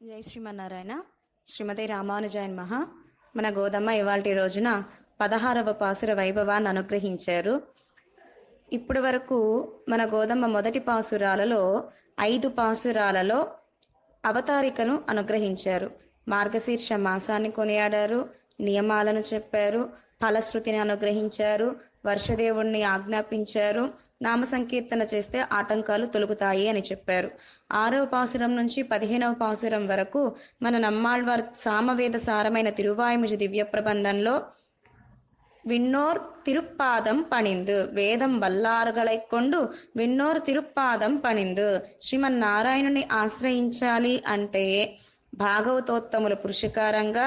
జై శ్రీమన్నారాయణ. శ్రీమతి రామానుజాయ నమః. మన గోదమ్మ ఇవాల్టి రోజున 16వ పాసుర వైభవాన్ని అనుగ్రహించారు. ఇప్పటి వరకు మన గోదమ్మ మొదటి పాసురాలలో 5 పాసురాలలో అవతారికను అనుగ్రహించారు. మార్గశీర్ష మాసాన్ని కొనియాడారు, నియమాలను చెప్పారు, ఫలశ్రుతిని అనుగ్రహించారు, వర్షదేవుణ్ణి ఆజ్ఞాపించారు, నామ సంకీర్తన చేస్తే ఆటంకాలు తొలగుతాయి అని చెప్పారు. 6వ పాసురం నుంచి 15వ పాసురం వరకు మన నమ్మాళ్వార్ సామవేద సారమైన తిరువాయిముజి దివ్య ప్రబంధంలో విన్నోర్ తిరుప్పాదం పణిందు, వేదం వల్లారుகளை கொண்டு విన్నోర్ తిరుప్పాదం పణిందు. శ్రీమన్నారాయణుని ఆశ్రయించాలి అంటే భాగవతోత్తముల పురుషకారంగా,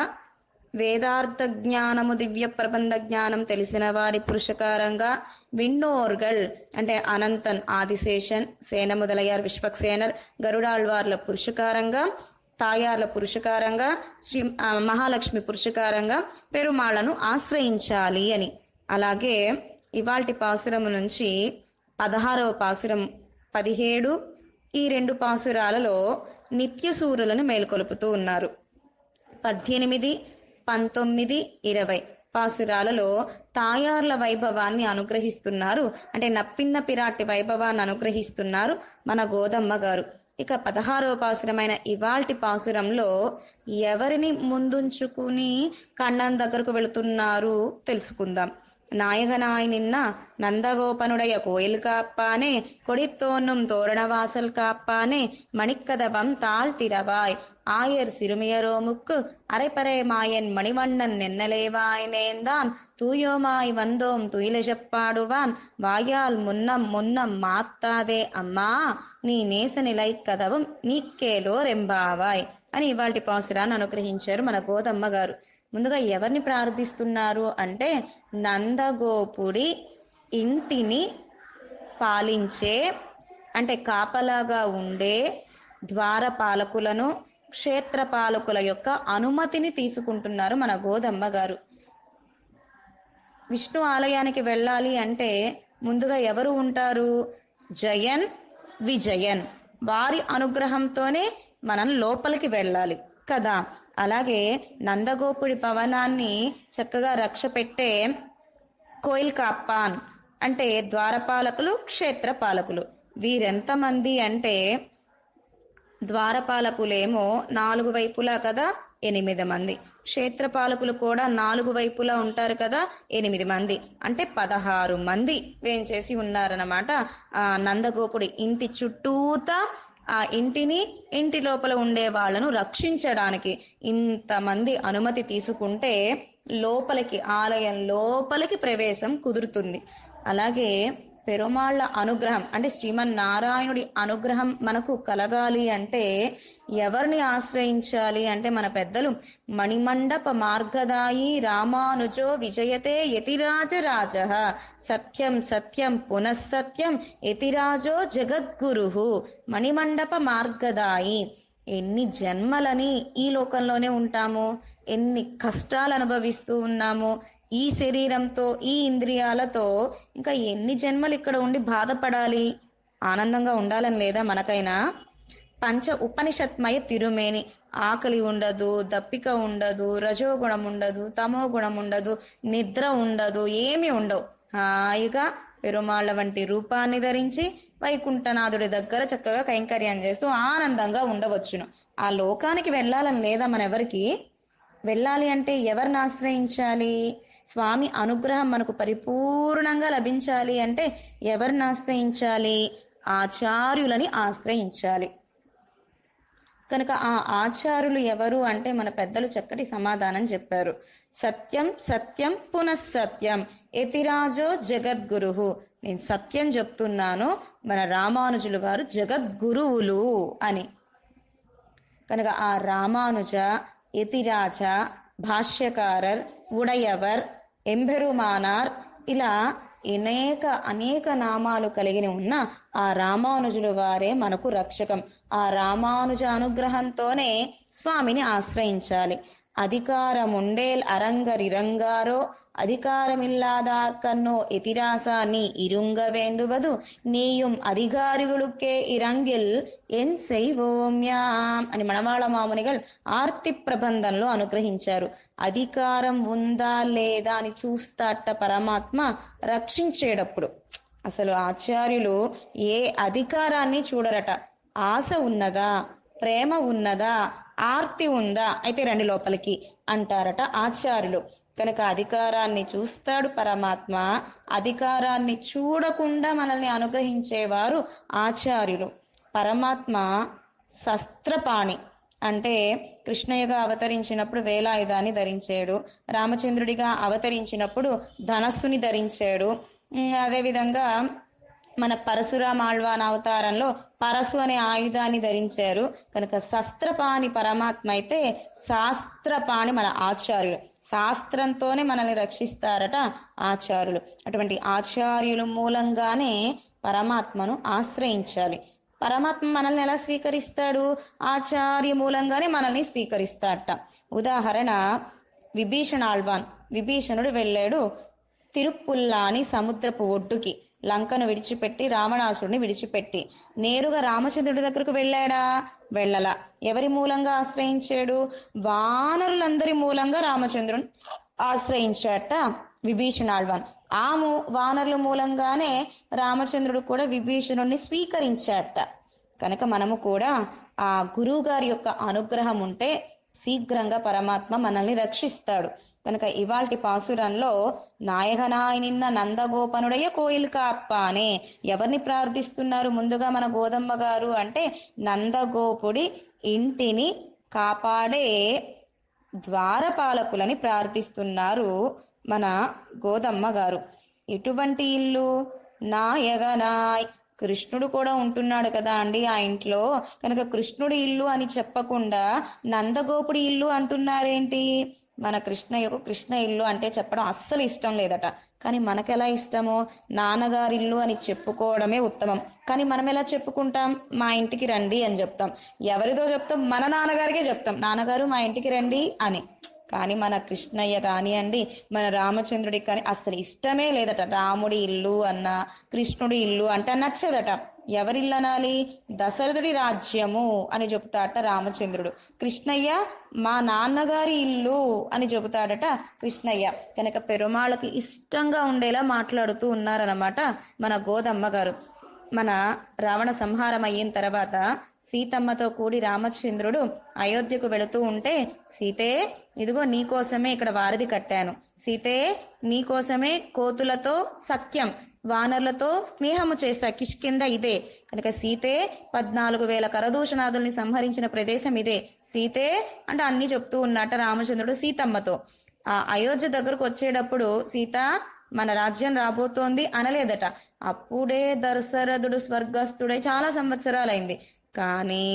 వేదార్థ జ్ఞానము దివ్య ప్రబంధ జ్ఞానం తెలిసిన వారి పురుషకారంగా, విన్నోర్గల్ అంటే అనంతన్, ఆదిశేషన్, సేన మొదలయ్యార్, విశ్వక్సేనర్, గరుడాళ్వార్ల పురుషకారంగా, తాయార్ల పురుషకారంగా, శ్రీ మహాలక్ష్మి పురుషకారంగా పెరుమాళ్లను ఆశ్రయించాలి అని. అలాగే ఇవాల్టి పాసురము నుంచి 16వ పాసురం 17 ఈ 2 పాసురాలలో నిత్యసూరులను మేల్కొలుపుతూ ఉన్నారు. 18, 19, 20 పాసురాలలో తాయార్ల వైభవాన్ని అనుగ్రహిస్తున్నారు. అంటే నప్పిన్న పిరాటి వైభవాన్ని అనుగ్రహిస్తున్నారు మన గోదమ్మ గారు. ఇక 16వ పాసురమైన ఇవాల్టి పాసురంలో ఎవరిని ముందుంచుకుని కண்ணం దగ్గరకు వెళుతున్నారు తెలుసుకుందాం. நாயகனாய் நந்தகோபனுடைய கோயில் காப்பானே, கொடித்தோன்னும் தோரணவாசல் காப்பானே, மணிக்கதவம் தாழ் திறவாய், ஆயர் சிறுமியரோமுக்கு அரைப்பறை மாயன் மணிவண்ணன் நென்னலேவாய் நேர்ந்தான், தூயோமாய் வந்தோம் துயிலெழப்பாடுவான், வாயால் முன்னம் முன்னம் மாத்தாதே అమ్మా, నీ నేస నిలై కదవం నీకేలోర్ ఎంబావాయ్ అని ఇవాల్టి పాసురాన్ని అనుగ్రహించారు మన గోదమ్మ గారు. ముందుగా ఎవరిని ప్రార్థిస్తున్నారు అంటే నందగోపుడి ఇంటిని పాలించే, అంటే కాపలాగా ఉండే ద్వారపాలకులను, క్షేత్రపాలకుల యొక్క అనుమతిని తీసుకుంటున్నారు మన గోదమ్మ గారు. విష్ణు ఆలయానికి వెళ్ళాలి అంటే ముందుగా ఎవరు ఉంటారు? జయన్, విజయన్, వారి అనుగ్రహంతోనే మనం లోపలికి వెళ్ళాలి కదా. అలాగే నందగోపుడి భవనాన్ని చక్కగా రక్ష పెట్టే కోయిల్ కాప్పాన్ అంటే ద్వారపాలకులు, క్షేత్రపాలకులు. వీరెంతమంది అంటే ద్వారపాలకులేమో 4 వైపులా కదా 8 మంది, క్షేత్రపాలకులు కూడా 4 వైపులా ఉంటారు కదా 8 మంది, అంటే 16 మంది వేంచేసి ఉన్నారన్నమాట. ఆ నందగోపుడి ఇంటి చుట్టూతా ఆ ఇంటిని, ఇంటి లోపల ఉండే వాళ్లను రక్షించడానికి ఇంతమంది అనుమతి తీసుకుంటే లోపలికి, ఆలయం లోపలికి ప్రవేశం కుదురుతుంది. అలాగే పెరుమాళ్ల అనుగ్రహం అంటే శ్రీమన్నారాయణుడి అనుగ్రహం మనకు కలగాలి అంటే ఎవరిని ఆశ్రయించాలి అంటే మన పెద్దలు మణిమండప మార్గదాయి రామానుజో విజయతే యతిరాజరాజ, సత్యం సత్యం పునఃసత్యం యతిరాజో జగద్గురు, మణిమండప మార్గదాయి. ఎన్ని జన్మలని ఈ లోకంలోనే ఉంటాము, ఎన్ని కష్టాలు అనుభవిస్తూ ఉన్నాము ఈ శరీరంతో, ఈ ఇంద్రియాలతో, ఇంకా ఎన్ని జన్మలు ఇక్కడ ఉండి బాధపడాలి? ఆనందంగా ఉండాలని లేదా మనకైనా? పంచ ఉపనిషత్మయ తిరుమేని, ఆకలి ఉండదు, దప్పిక ఉండదు, రజోగుణం ఉండదు, తమో గుణం ఉండదు, నిద్ర ఉండదు, ఏమి ఉండవు. హాయిగా పెరుమాళ్ల వంటి రూపాన్ని ధరించి వైకుంఠనాథుడి దగ్గర చక్కగా కైంకర్యం చేస్తూ ఆనందంగా ఉండవచ్చును. ఆ లోకానికి వెళ్ళాలని లేదా మనెవరికి? వెళ్ళాలి అంటే ఎవరిని ఆశ్రయించాలి? స్వామి అనుగ్రహం మనకు పరిపూర్ణంగా లభించాలి అంటే ఎవరిని ఆశ్రయించాలి? ఆచార్యులని ఆశ్రయించాలి. కనుక ఆ ఆచార్యులు ఎవరు అంటే మన పెద్దలు చక్కటి సమాధానం చెప్పారు. సత్యం సత్యం పునఃసత్యం యతిరాజో జగద్గురు. నేను సత్యం చెప్తున్నాను, మన రామానుజులు వారు జగద్గురువులు అని. కనుక ఆ రామానుజ, యతిరాజ, భాష్యకారర్, ఉడయవర్, ఎంబెరుమానార్ ఇలా అనేక నామాలు కలిగిన ఉన్న ఆ రామానుజుల వారే మనకు రక్షకం. ఆ రామానుజ అనుగ్రహంతోనే స్వామిని ఆశ్రయించాలి. అధికారముండేల్ అరంగరిరంగారో అధికారమిల్లాదార్కన్నో ఎతిరాసా నీ ఇరుంగ వేండువదు నీயும் అధికారిகளுக்கே ఇరంగిల్ ఎన్ செய்வோம்யாం అని మణవాళ మామునిகள் ఆర్తి ప్రబంధంలో అనుగ్రహించారు. అధికారం ఉందా లేదా అని చూస్తాట పరమాత్మ రక్షించేటప్పుడు. అసలు ఆచార్యులు ఏ అధికారాన్ని చూడరట. ఆశ ఉన్నదా, ప్రేమ ఉన్నదా, ఆర్తి ఉందా, అయితే రండి లోపలికి అంటారట ఆచార్యులు. కనుక అధికారాన్ని చూస్తాడు పరమాత్మ, అధికారాన్ని చూడకుండా మనల్ని అనుగ్రహించేవారు ఆచార్యులు. పరమాత్మ శస్త్రపాణి అంటే కృష్ణయ్యగా అవతరించినప్పుడు వేలాయుధాన్ని ధరించాడు, రామచంద్రుడిగా అవతరించినప్పుడు ధనస్సుని ధరించాడు. అదేవిధంగా మన పరశురామ ఆళ్వాన్ అవతారంలో పరశు అనే ఆయుధాన్ని ధరించారు. కనుక శస్త్రపాణి పరమాత్మ అయితే శాస్త్రపాణి మన ఆచార్యులు. శాస్త్రంతోనే మనల్ని రక్షిస్తారట ఆచార్యులు. అటువంటి ఆచార్యుల మూలంగానే పరమాత్మను ఆశ్రయించాలి. పరమాత్మ మనల్ని ఎలా స్వీకరిస్తాడు? ఆచార్య మూలంగానే మనల్ని స్వీకరిస్తాడట. ఉదాహరణ విభీషణ ఆళ్వాన్. విభీషణుడు వెళ్ళాడు తిరుప్పుల్లాని సముద్రపు ఒడ్డుకి, లంకను విడిచిపెట్టి రావణాసురుడిని విడిచిపెట్టి నేరుగా రామచంద్రుడి దగ్గరకు వెళ్ళాడా? వెళ్ళలా. ఎవరి మూలంగా ఆశ్రయించాడు? వానరులందరి మూలంగా రామచంద్రుని ఆశ్రయించాట విభీషణ ఆళ్వాన్. ఆ వానరుల మూలంగానే రామచంద్రుడు కూడా విభీషణుడిని స్వీకరించాట. కనుక మనము కూడా ఆ గురువు గారి యొక్క అనుగ్రహం ఉంటే శీఘ్రంగా పరమాత్మ మనల్ని రక్షిస్తాడు. కనుక ఇవాల్టి పాసురంలో నాయకనాయ నిన్న నందగోపనుడయ్య కోయిల్ కాప్పానే ఎవరిని ప్రార్థిస్తున్నారు? ముందుగా మన గోదమ్మ గారు అంటే నందగోపుడి ఇంటిని కాపాడే ద్వారపాలకులని ప్రార్థిస్తున్నారు మన గోదమ్మ గారు. ఎటువంటి ఇల్లు? నాయగనాయ్, కృష్ణుడు కూడా ఉంటున్నాడు కదా అండి ఆ ఇంట్లో. కనుక కృష్ణుడి ఇల్లు అని చెప్పకుండా నందగోపుడి ఇల్లు అంటున్నారేంటి? మన కృష్ణ ఇల్లు అంటే చెప్పడం అస్సలు ఇష్టం లేదట. కానీ మనకెలా ఇష్టమో నాన్నగారి ఇల్లు అని చెప్పుకోవడమే ఉత్తమం. కానీ మనం ఎలా చెప్పుకుంటాం? మా ఇంటికి రండి అని చెప్తాం. ఎవరిదో చెప్తాం? మన నాన్నగారికే చెప్తాం, నాన్నగారు మా ఇంటికి రండి అని. కానీ మన కృష్ణయ్య కానివ్వండి, మన రామచంద్రుడికి కానీ అస్సలు ఇష్టమే లేదట. రాముడి ఇల్లు అన్న, కృష్ణుడి ఇల్లు అంటే నచ్చదట. ఎవరిల్లు అనాలి? దశరథుడి రాజ్యము అని చెబుతాడట రామచంద్రుడు. కృష్ణయ్య మా నాన్నగారి ఇల్లు అని చెబుతాడట కృష్ణయ్య. కనుక పెరుమాళ్ళకి ఇష్టంగా ఉండేలా మాట్లాడుతూ ఉన్నారన్నమాట మన గోదమ్మ గారు. మన రావణ సంహారం అయిన తర్వాత సీతమ్మతో కూడి రామచంద్రుడు అయోధ్యకు వెళుతూ ఉంటే, సీతే ఇదిగో నీకోసమే ఇక్కడ వారధి కట్టాను, సీతే నీకోసమే కోతులతో సఖ్యం, వానరులతో స్నేహము చేస్తా, కిష్కింద ఇదే. కనుక సీతే 14,000 కరదూషణాదుల్ని సంహరించిన ప్రదేశం ఇదే, సీతే అంటే అన్ని చెప్తూ ఉన్నట్ట రామచంద్రుడు సీతమ్మతో. ఆ అయోధ్య దగ్గరకు వచ్చేటప్పుడు సీత మన రాజ్యం రాబోతోంది అనలేదట. అప్పుడే దశరథుడు స్వర్గస్థుడై చాలా సంవత్సరాలైంది. కానీ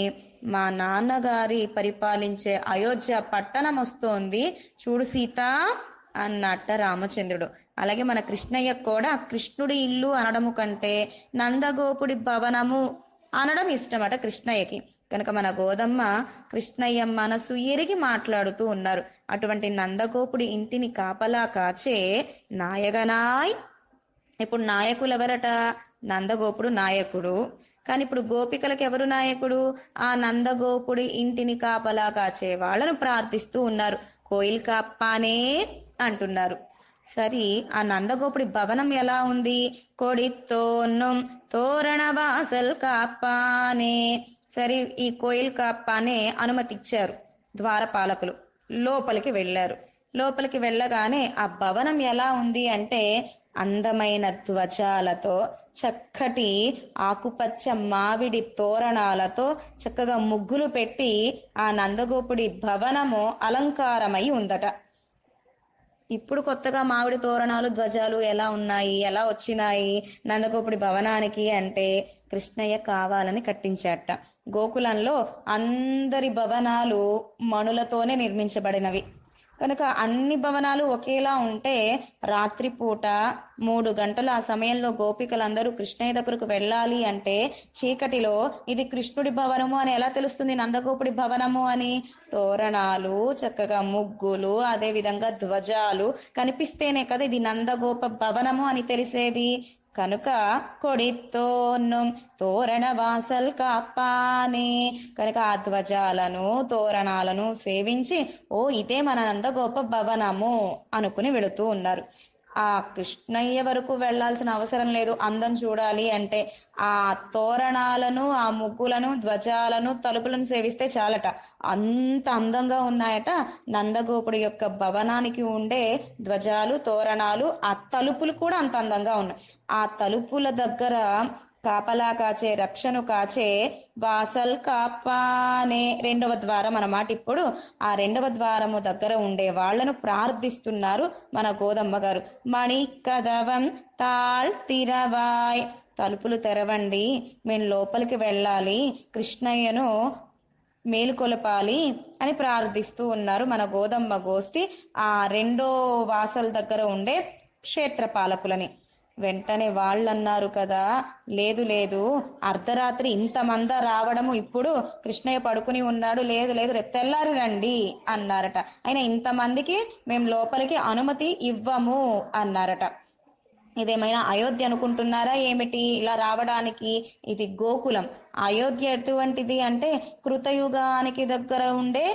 మా నాన్నగారి పరిపాలించే అయోధ్య పట్టణం వస్తోంది చూడు సీత అన్నట్ట రామచంద్రుడు. అలాగే మన కృష్ణయ్య కూడా కృష్ణుడి ఇల్లు అనడము కంటే నందగోపుడి భవనము అనడం ఇష్టమట కృష్ణయ్యకి. కనుక మన గోదమ్మ కృష్ణయ్య మనసు ఎరిగి మాట్లాడుతూ ఉన్నారు. అటువంటి నందగోపుడి ఇంటిని కాపలా కాచే నాయగనాయ్. ఇప్పుడు నాయకులు ఎవరట? నందగోపుడు నాయకుడు. కానీ ఇప్పుడు గోపికలకు ఎవరు నాయకుడు? ఆ నందగోపుడి ఇంటిని కాపలా కాచే వాళ్ళను ప్రార్థిస్తూ ఉన్నారు. కోయిల్ కాప్పానే అంటున్నారు. సరి ఆ నందగోపుడి భవనం ఎలా ఉంది? కొడితోన్నం తోరణ వాసల్ కాప్పానే. సరే ఈ కోయిల్ కాప్పానే అనుమతిచ్చారు ద్వారపాలకులు. లోపలికి వెళ్ళారు. లోపలికి వెళ్ళగానే ఆ భవనం ఎలా ఉంది అంటే అందమైన ధ్వజాలతో, చక్కటి ఆకుపచ్చ మామిడి తోరణాలతో చక్కగా ముగ్గులు పెట్టి ఆ నందగోపుడి భవనము అలంకారమై ఉందట. ఇప్పుడు కొత్తగా మామిడి తోరణాలు ధ్వజాలు ఎలా ఉన్నాయి, ఎలా వచ్చినాయి నందగోపుడి భవనానికి అంటే కృష్ణయ్య కావాలని కట్టించాట. గోకులంలో అందరి భవనాలు మణులతోనే నిర్మించబడినవి. కనుక అన్ని భవనాలు ఒకేలా ఉంటే రాత్రిపూట 3 గంటలు ఆ సమయంలో గోపికలందరూ కృష్ణయ్య దగ్గరకు వెళ్ళాలి అంటే చీకటిలో ఇది కృష్ణుడి భవనము అని ఎలా తెలుస్తుంది నందగోపుడి భవనము అని? తోరణాలు, చక్కగా ముగ్గులు, అదే విధంగా ధ్వజాలు కనిపిస్తేనే కదా ఇది నందగోప భవనము అని తెలిసేది. కనుక కొడితోన్ను తోరణ వాసల్ కాపానే, కనుక ఆ ధ్వజాలను తోరణాలను సేవించి ఓ ఇదే మన నందగోప భవనము అనుకుని వెళుతూ ఉన్నారు. ఆ కృష్ణయ్య వరకు వెళ్లాల్సిన అవసరం లేదు అందం చూడాలి అంటే. ఆ తోరణాలను, ఆ ముగ్గులను, ధ్వజాలను, తలుపులను సేవిస్తే చాలట, అంత అందంగా ఉన్నాయట నందగోపుడి యొక్క భవనానికి ఉండే ధ్వజాలు, తోరణాలు, ఆ తలుపులు కూడా అంత అందంగా ఉన్నాయి. ఆ తలుపుల దగ్గర కాపలా కాచే, రక్షను కాచే వాసల్ కాపానే రెండవ ద్వారం అన్నమాట. ఇప్పుడు ఆ రెండవ ద్వారము దగ్గర ఉండే వాళ్లను ప్రార్థిస్తున్నారు మన గోదమ్మ గారు. మణి కదవం తాళ్ తిరవాయ్, తలుపులు తెరవండి, మేము లోపలికి వెళ్ళాలి, కృష్ణయ్యను మేలుకొలపాలి అని ప్రార్థిస్తూ ఉన్నారు మన గోదమ్మ గోష్ఠి ఆ రెండో వాసల దగ్గర ఉండే క్షేత్రపాలకులని. వెంటనే వాళ్ళన్నారు కదా, లేదు లేదు, అర్ధరాత్రి ఇంతమంది రావడము, ఇప్పుడు కృష్ణయ్య పడుకుని ఉన్నాడు, లేదు లేదు రేపు తెల్లారి రండి అన్నారట. అయినా ఇంతమందికి మేము లోపలికి అనుమతి ఇవ్వము అన్నారట. ఇదేమైనా అయోధ్య అనుకుంటున్నారా ఏమిటి ఇలా రావడానికి? ఇది గోకులం. అయోధ్య ఎటువంటిది అంటే కృతయుగానికి దగ్గర ఉండే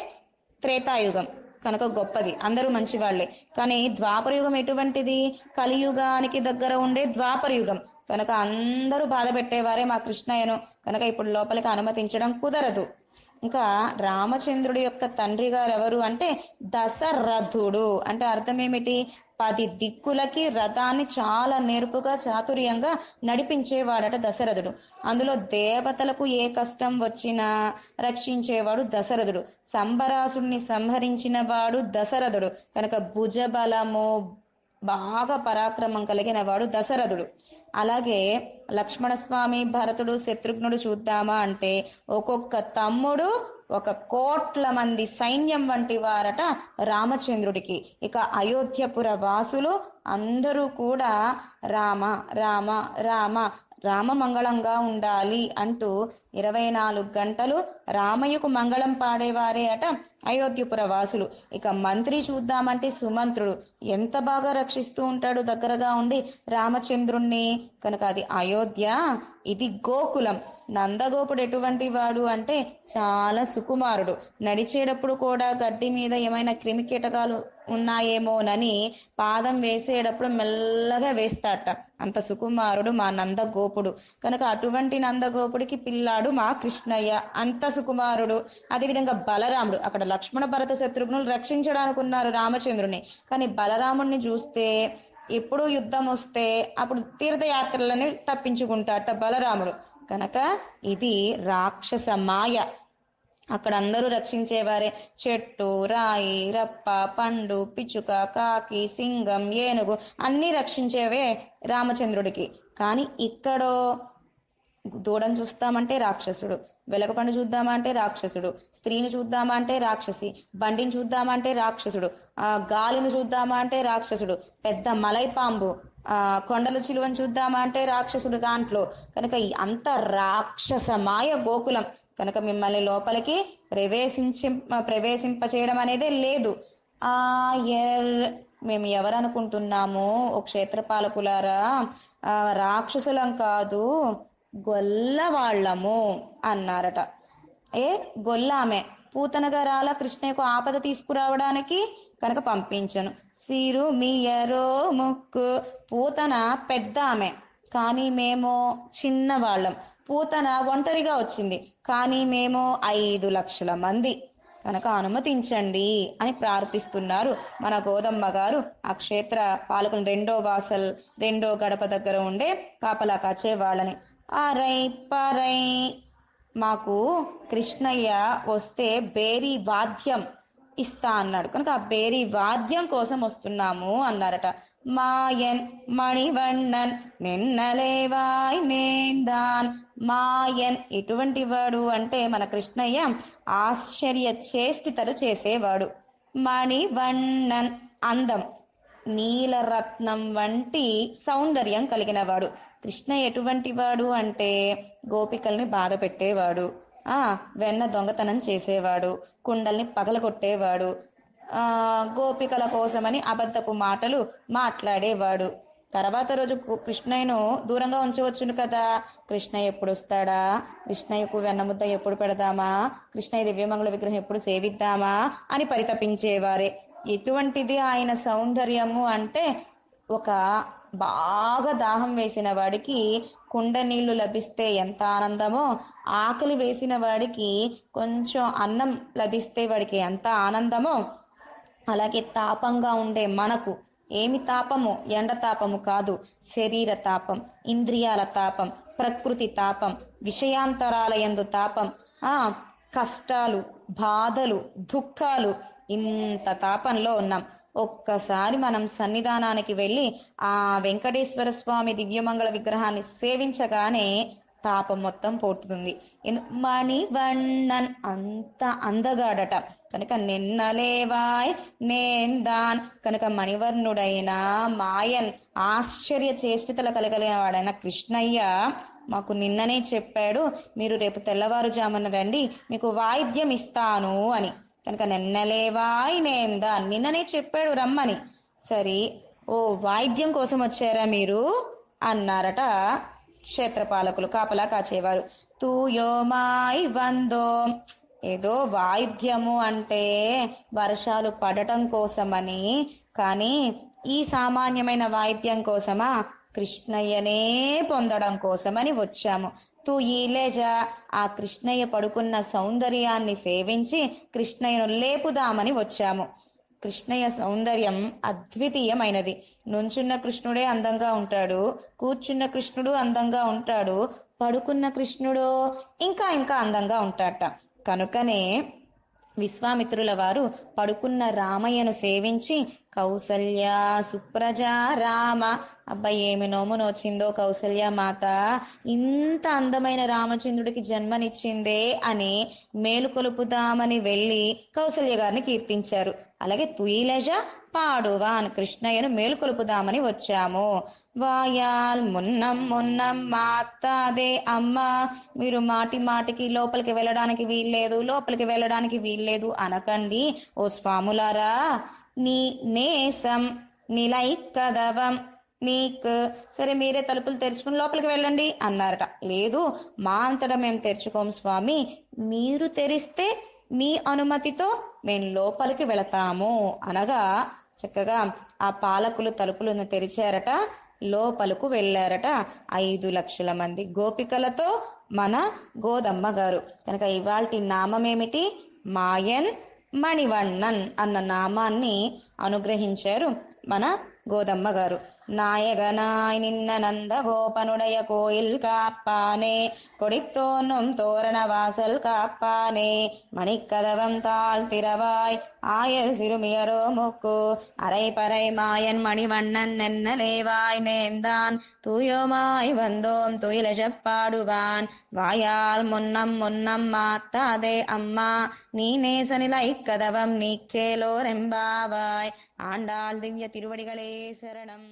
త్రేతాయుగం కనుక గొప్పది, అందరూ మంచి వాళ్లే. కానీ ద్వాపరయుగం ఎటువంటిది? కలియుగానికి దగ్గర ఉండే ద్వాపరయుగం కనుక అందరూ బాధ పెట్టేవారే మా కృష్ణయ్యను. కనుక ఇప్పుడు లోపలికి అనుమతించడం కుదరదు. ఇంకా రామచంద్రుడి యొక్క తండ్రి గారు ఎవరు అంటే దశరథుడు. అంటే అర్థం ఏమిటి? 10 దిక్కులకి రథాన్ని చాలా నేర్పుగా, చాతుర్యంగా నడిపించేవాడట దశరథుడు. అందులో దేవతలకు ఏ కష్టం వచ్చినా రక్షించేవాడు దశరథుడు. సంబరాసుడిని సంహరించిన వాడు దశరథుడు. కనుక భుజబలము, బాగా పరాక్రమం కలిగిన వాడు దశరథుడు. అలాగే లక్ష్మణస్వామి, భరతుడు, శత్రుఘ్నుడు చూద్దామా అంటే ఒక్కొక్క తమ్ముడు 1,00,00,000 సైన్యం వంటి వారట రామచంద్రుడికి. ఇక అయోధ్యపుర వాసులు అందరూ కూడా రామ రామ రామ, రామ మంగళంగా ఉండాలి అంటూ 24 గంటలు రామయ్యకు మంగళం పాడేవారే అట అయోధ్యపుర వాసులు. ఇక మంత్రి చూద్దామంటే సుమంత్రుడు ఎంత బాగా రక్షిస్తూ ఉంటాడు దగ్గరగా ఉండి రామచంద్రుణ్ణి. కనుక అది అయోధ్య, ఇది గోకులం. నందగోపుడు ఎటువంటి వాడు అంటే చాలా సుకుమారుడు. నడిచేటప్పుడు కూడా గడ్డి మీద ఏమైనా క్రిమి కీటకాలు ఉన్నాయేమోనని పాదం వేసేటప్పుడు మెల్లగా వేస్తాట, అంత సుకుమారుడు మా నందగోపుడు. కనుక అటువంటి నందగోపుడికి పిల్లాడు మా కృష్ణయ్య, అంత సుకుమారుడు. అదేవిధంగా బలరాముడు, అక్కడ లక్ష్మణ భరత శత్రుఘ్నులు రక్షించడానికి ఉన్నారు రామచంద్రుని, కానీ బలరాముడిని చూస్తే ఎప్పుడు యుద్ధం వస్తే అప్పుడు తీర్థయాత్రలని తప్పించుకుంటాట బలరాముడు. కనుక ఇది రాక్షస మాయ. అక్కడ అందరూ రక్షించేవారే, చెట్టు, రాయి, రప్ప, పండు, పిచ్చుక, కాకి, సింగం, ఏనుగు అన్నీ రక్షించేవే రామచంద్రుడికి. కానీ ఇక్కడో దూడను చూస్తామంటే రాక్షసుడు, వెలగపండు చూద్దామంటే రాక్షసుడు, స్త్రీని చూద్దామంటే రాక్షసి, బండిని చూద్దామంటే రాక్షసుడు, గాలిని చూద్దామా అంటే రాక్షసుడు, పెద్ద మలైపాంబు, కొండల చిలువను చూద్దామా అంటే రాక్షసుడు దాంట్లో. కనుక అంత రాక్షసమాయ గోకులం. కనుక మిమ్మల్ని లోపలికి ప్రవేశింప చేయడం అనేదే లేదు. మేము ఎవరనుకుంటున్నాము ఓ క్షేత్రపాలకులారా, రాక్షసులం కాదు, గొల్లవాళ్లము అన్నారట. గొల్లామె పూతన గారాల కృష్ణయ్యకు ఆపద తీసుకురావడానికి కనుక పంపించను. సిరు మియరో ముక్కు, పూతన పెద్ద ఆమె కానీ మేము చిన్నవాళ్ళం. పూతన ఒంటరిగా వచ్చింది కానీ మేము 5 లక్షల మంది, కనుక అనుమతించండి అని ప్రార్థిస్తున్నారు మన గోదమ్మ గారు. ఆ క్షేత్ర పాలకులు రెండో గడప దగ్గర ఉండే కాపలా కాచే వాళ్ళని. అరై పరై, మాకు కృష్ణయ్య వస్తే బేరీ వాద్యం ఇస్తా అన్నాడు, కనుక ఆ బేరీ వాద్యం కోసం వస్తున్నాము అన్నారట. మాయన్ మణివண்ணన్ నిన్నలేవాయ్ నేందాన్, మాయన్ ఎటువంటి వాడు అంటే మన కృష్ణయ్య ఆశ్చర్య చేష్టితలు చేసేవాడు. మణివண்ணన్ అందం, నీలరత్నం వంటి సౌందర్యం కలిగినవాడు. కృష్ణ ఎటువంటి వాడు అంటే గోపికల్ని బాధ పెట్టేవాడు, వెన్న దొంగతనం చేసేవాడు, కుండల్ని పగలగొట్టేవాడు, గోపికల కోసమని అబద్ధపు మాటలు మాట్లాడేవాడు. తర్వాత రోజు కృష్ణయ్యను దూరంగా ఉంచవచ్చును కదా. కృష్ణయ్య ఎప్పుడు వస్తాడా, కృష్ణయ్యకు వెన్నముద్ద ఎప్పుడు పెడదామా, కృష్ణయ్య దివ్యమంగళ విగ్రహం ఎప్పుడు సేవిద్దామా అని పరితపించేవారే. ఎటువంటిది ఆయన సౌందర్యము అంటే, ఒక బాగా దాహం వేసిన వాడికి కుండ నీళ్లు లభిస్తే ఎంత ఆనందమో, ఆకలి వేసిన వాడికి కొంచెం అన్నం లభిస్తే వాడికి ఎంత ఆనందమో, అలాగే తాపంగా ఉండే మనకు, ఏమి తాపము, ఎండ తాపము కాదు, శరీర తాపం, ఇంద్రియాల తాపం, ప్రకృతి తాపం, విషయాంతరాల యందు తాపం, కష్టాలు, బాధలు, దుఃఖాలు, ఇంత తాపంలో ఉన్నాం. ఒక్కసారి మనం సన్నిధానానికి వెళ్ళి ఆ వెంకటేశ్వర స్వామి దివ్యమంగళ విగ్రహాన్ని సేవించగానే తాపం మొత్తం పోతుంది. మణివண்ணన్ అంత అందగాడట కనుక, నిన్నలేవాయ్ నేందాన్ కనుక మణివర్ణుడైన మాయన్ ఆశ్చర్య చేష్టతలు కలగలిగిన వాడైన కృష్ణయ్య మాకు నిన్ననే చెప్పాడు, మీరు రేపు తెల్లవారుజామున రండి, మీకు వాయిద్యం ఇస్తాను అని. కనుక నిన్నలేవాయ్ నేందాన్, నిన్ననే చెప్పాడు రమ్మని. సరే, ఓ వాయిద్యం కోసం వచ్చారా మీరు అన్నారట క్షేత్రపాలకులు, కాపలా కాచేవారు. తూయోమాయ్ వందో, ఏదో వాయిద్యము అంటే వర్షాలు పడటం కోసమని, కానీ ఈ సామాన్యమైన వాయిద్యం కోసమా, కృష్ణయ్యనే పొందడం కోసమని వచ్చాము. తూయిలేజ, ఆ కృష్ణయ్య పడుకున్న సౌందర్యాన్ని సేవించి కృష్ణయ్యను లేపుదామని వచ్చాము. కృష్ణయ్య సౌందర్యం అద్వితీయమైనది. నుంచున్న కృష్ణుడే అందంగా ఉంటాడు, కూర్చున్న కృష్ణుడు అందంగా ఉంటాడు, పడుకున్న కృష్ణుడు ఇంకా ఇంకా అందంగా ఉంటాడట. కనుకనే విశ్వామిత్రుల వారు పడుకున్న రామయ్యను సేవించి, కౌసల్య సుప్రజ రామ, అబ్బాయి ఏమి నోము నోచిందో కౌసల్య మాత, ఇంత అందమైన రామచంద్రుడికి జన్మనిచ్చిందే అని మేలుకొలుపుదామని వెళ్ళి కౌసల్య గారిని కీర్తించారు. అలాగే తుయిలజ పాడువాన్, కృష్ణయ్యను మేలుకొలుపుదామని వచ్చాము. వాయాల్ మున్నం మున్నం మాతాదే అమ్మ, మీరు మాటి మాటికి లోపలికి వెళ్ళడానికి వీల్లేదు, లోపలికి వెళ్ళడానికి వీల్లేదు అనకండి ఓ స్వాములారా. నీ నేసం నిలైకదవం, నీకు సరే మీరే తలుపులు తెరుచుకుని లోపలికి వెళ్ళండి అన్నారట. లేదు, మా అంతటా మేము తెరుచుకోం స్వామి, మీరు తెరిస్తే మీ అనుమతితో మేము లోపలికి వెళతాము అనగా, చక్కగా ఆ పాలకులు తలుపులను తెరిచారట, లోపలకు వెళ్ళారట 5 లక్షల మంది గోపికలతో మన గోదమ్మ గారు. కనుక ఇవాల్టి నామం ఏమిటి, మాయన్ మణివண்ணన్ అన్న నామాన్ని అనుగ్రహించారు మన గోదమ్మ గారు. நாயகனாய் நின்ன நந்த கோபனுடைய கோயில் காப்பானே, கொடித்தோன்னும் தோரண வாசல் காப்பானே, மணிக்கதவம் தாழ் திறவாய் ஆயர் சிறுமியரோ முக்கு, அரைப்பறை மாயன் மணிவண்ணன் நென்னலேவாய் நேர்ந்தான், தூயோமாய் வந்தோம் துயிலெழப்பாடுவான், வாயால் முன்னம் முன்னம் மாத்தாதே அம்மா, நீ நேசனிலை கதவம் நீக்கேலோரெம்பாவாய். ஆண்டாள் திவ்ய திருவடிகளே சரணம்.